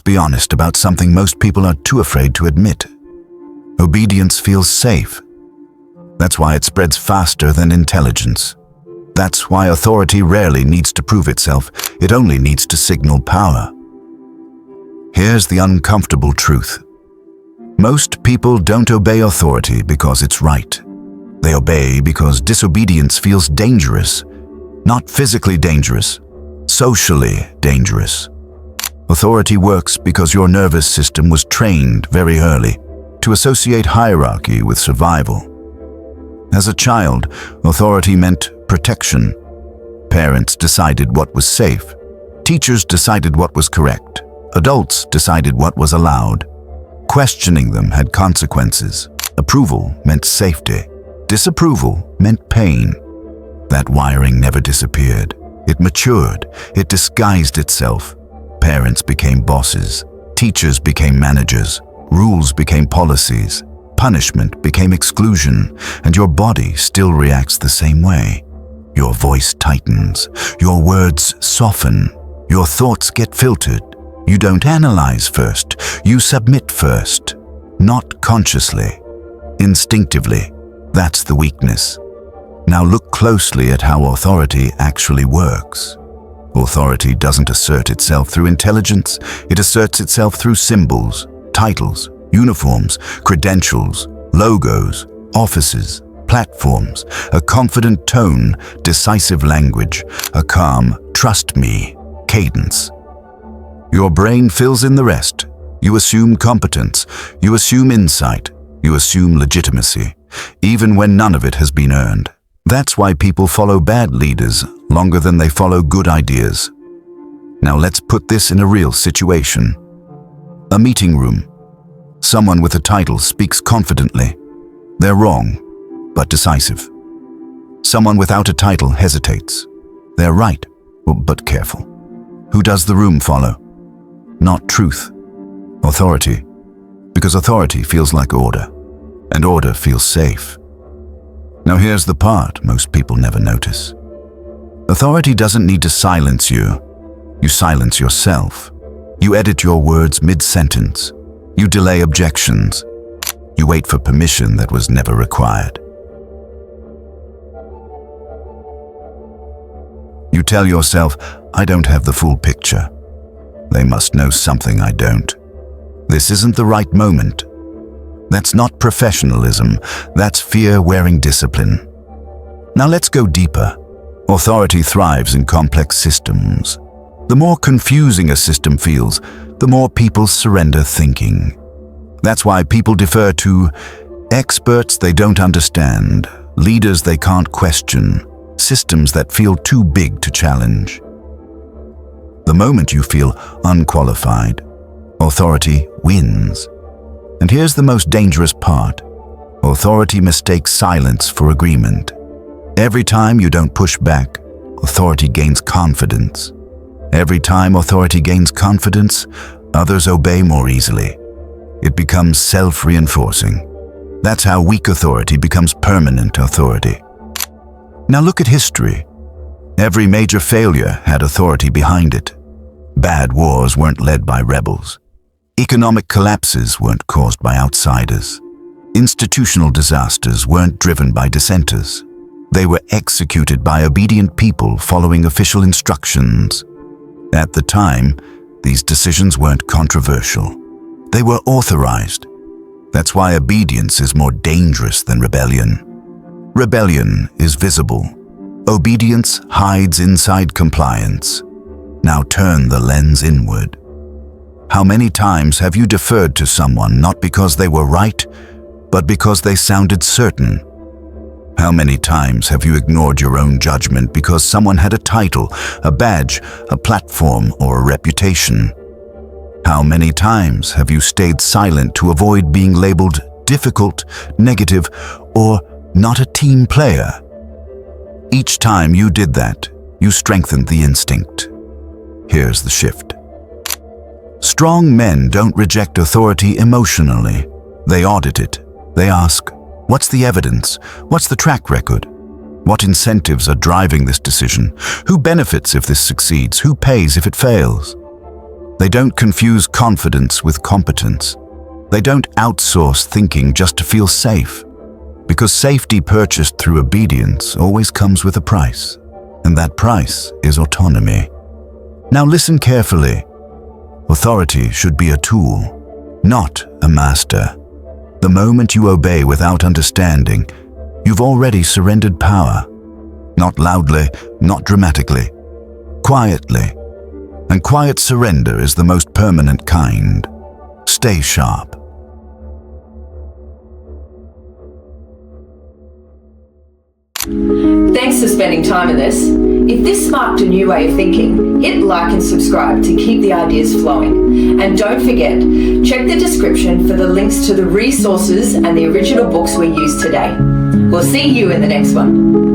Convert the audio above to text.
be honest about something most people are too afraid to admit. Obedience feels safe. That's why it spreads faster than intelligence. That's why authority rarely needs to prove itself. It only needs to signal power. Here's the uncomfortable truth. Most people don't obey authority because it's right. They obey because disobedience feels dangerous. Not physically dangerous, socially dangerous. Authority works because your nervous system was trained very early to associate hierarchy with survival. As a child, authority meant protection. Parents decided what was safe. Teachers decided what was correct. Adults decided what was allowed. Questioning them had consequences. Approval meant safety. Disapproval meant pain. That wiring never disappeared. It matured. It disguised itself. Parents became bosses. Teachers became managers. Rules became policies. Punishment became exclusion. And your body still reacts the same way. Your voice tightens. Your words soften. Your thoughts get filtered. You don't analyze first. You submit first. Not consciously. Instinctively. That's the weakness. Now look closely at how authority actually works. Authority doesn't assert itself through intelligence. It asserts itself through symbols, titles, uniforms, credentials, logos, offices, platforms, a confident tone, decisive language, a calm, trust me, cadence. Your brain fills in the rest. You assume competence. You assume insight. You assume legitimacy, even when none of it has been earned. That's why people follow bad leaders longer than they follow good ideas. Now let's put this in a real situation. A meeting room. Someone with a title speaks confidently. They're wrong, but decisive. Someone without a title hesitates. They're right, but careful. Who does the room follow? Not truth. Authority. Because authority feels like order, and order feels safe. Now here's the part most people never notice. Authority doesn't need to silence you. You silence yourself. You edit your words mid-sentence. You delay objections. You wait for permission that was never required. You tell yourself, I don't have the full picture. They must know something I don't. This isn't the right moment. That's not professionalism. That's fear wearing discipline. Now let's go deeper. Authority thrives in complex systems. The more confusing a system feels, the more people surrender thinking. That's why people defer to experts they don't understand, leaders they can't question, systems that feel too big to challenge. The moment you feel unqualified, authority wins. And here's the most dangerous part. Authority mistakes silence for agreement. Every time you don't push back, authority gains confidence. Every time authority gains confidence, others obey more easily. It becomes self-reinforcing. That's how weak authority becomes permanent authority. Now look at history. Every major failure had authority behind it. Bad wars weren't led by rebels. Economic collapses weren't caused by outsiders. Institutional disasters weren't driven by dissenters. They were executed by obedient people following official instructions. At the time, these decisions weren't controversial. They were authorized. That's why obedience is more dangerous than rebellion. Rebellion is visible. Obedience hides inside compliance. Now turn the lens inward. How many times have you deferred to someone not because they were right, but because they sounded certain? How many times have you ignored your own judgment because someone had a title, a badge, a platform, or a reputation? How many times have you stayed silent to avoid being labeled difficult, negative, or not a team player? Each time you did that, you strengthened the instinct. Here's the shift. Strong men don't reject authority emotionally. They audit it. They ask, what's the evidence? What's the track record? What incentives are driving this decision? Who benefits if this succeeds? Who pays if it fails? They don't confuse confidence with competence. They don't outsource thinking just to feel safe, because safety purchased through obedience always comes with a price, and that price is autonomy. Now listen carefully. Authority should be a tool, not a master. The moment you obey without understanding, you've already surrendered power. Not loudly, not dramatically, quietly. And quiet surrender is the most permanent kind. Stay sharp. Thanks for spending time with us. If this sparked a new way of thinking, hit like and subscribe to keep the ideas flowing. And don't forget, check the description for the links to the resources and the original books we used today. We'll see you in the next one.